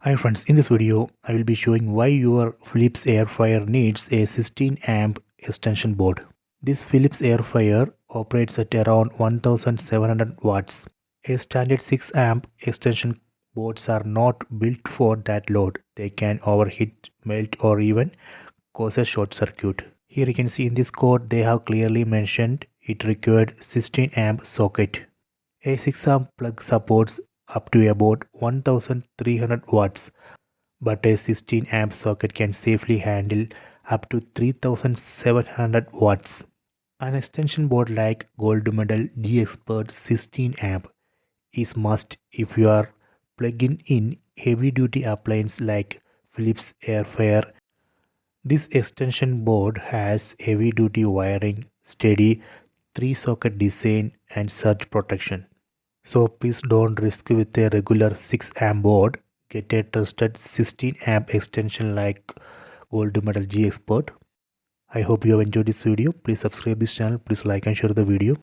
Hi friends, in this video I will be showing why your Philips air fryer needs a 16 amp extension board. This Philips air fryer operates at around 1700 watts. A standard 6 amp extension boards are not built for that load. They can overheat, melt or even cause a short circuit. Here you can see in this code they have clearly mentioned it required 16 amp socket. A 6 amp plug supports up to about 1300 watts, but a 16 amp socket can safely handle up to 3700 watts. An extension board like Gold Medal G Expert 16 amp is must if you are plugging in heavy duty appliance like Philips Air Fryer. This extension board has heavy duty wiring, steady 3 socket design and surge protection. So please don't risk with a regular 6 amp board. Get a trusted 16 amp extension like Gold Medal G Expert. I hope you have enjoyed this video. Please subscribe this channel. Please like and share the video.